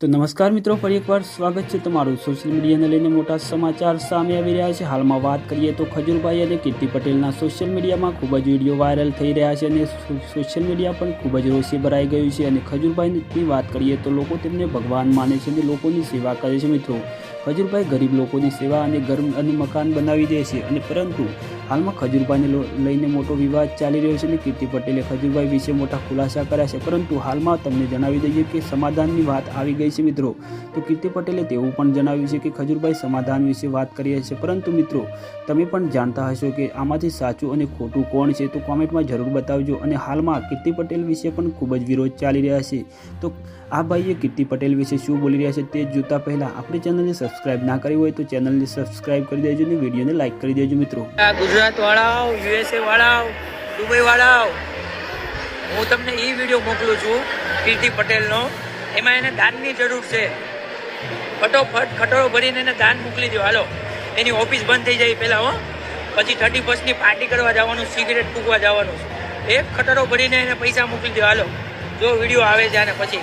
તો નમસ્કાર મિત્રો, ફરી એકવાર સ્વાગત છે તમારું સોશિયલ મીડિયાને લઈને મોટા સમાચાર સામે આવી રહ્યા છે। હાલમાં વાત કરીએ તો ખજૂરભાઈ અને કીર્તિ પટેલના સોશિયલ મીડિયામાં ખૂબ જ વિડીયો વાયરલ થઈ રહ્યા છે અને સોશિયલ મીડિયા પણ ખૂબ જ રોષે ભરાઈ ગયું છે। અને ખજૂરભાઈની વાત કરીએ તો લોકો તેમને ભગવાન માને છે અને લોકોની સેવા કરે છે। મિત્રો, ખજૂરભાઈ ગરીબ લોકોની સેવા અને ઘર અને મકાન બનાવી દે છે અને પરંતુ હાલમાં ખજૂરભાઈને લઈને મોટો વિવાદ ચાલી રહ્યો છે અને કીર્તિ પટેલે ખજૂરભાઈ વિશે મોટા ખુલાસા કર્યા છે। પરંતુ હાલમાં તમને જણાવી દઈએ કે સમાધાનની વાત આવી ગઈ છે। મિત્રો, તો કીર્તિ પટેલે તેવું પણ જણાવ્યું છે કે ખજૂરભાઈ સમાધાન વિશે વાત કરી છે, પરંતુ મિત્રો તમે પણ જાણતા હશો કે આમાંથી સાચું અને ખોટું કોણ છે, તો કોમેન્ટમાં જરૂર બતાવજો। અને હાલમાં કીર્તિ પટેલ વિશે પણ ખૂબ જ વિરોધ ચાલી રહ્યા છે। તો આ ભાઈએ કીર્તિ પટેલ વિશે શું બોલી રહ્યા છે તે જોતા પહેલા આપણી ચેનલને સબસ્ક્રાઇબ ના કરી હોય તો ચેનલને સબસ્ક્રાઇબ કરી દેજો અને વિડીયોને લાઇક કરી દેજો। મિત્રો, ગુજરાત વાળાઓ, યુએસએ વાળાઓ, દુબઈ વાળાઓ, હું તમને એ વિડીયો મોકલું છું કીર્તિ પટેલનો। એમાં એને દાનની જરૂર છે, ફટોફટ ખટોરો ભરીને એને દાન મોકલી દો। હાલો, એની ઓફિસ બંધ થઈ જાય પહેલાં, પછી 31st પાર્ટી કરવા જવાનું, સિગરેટ ફૂંકવા જવાનું, એક ખટોરો ભરીને એને પૈસા મોકલી દો। હાલો, જો વિડીયો આવે છે અને પછી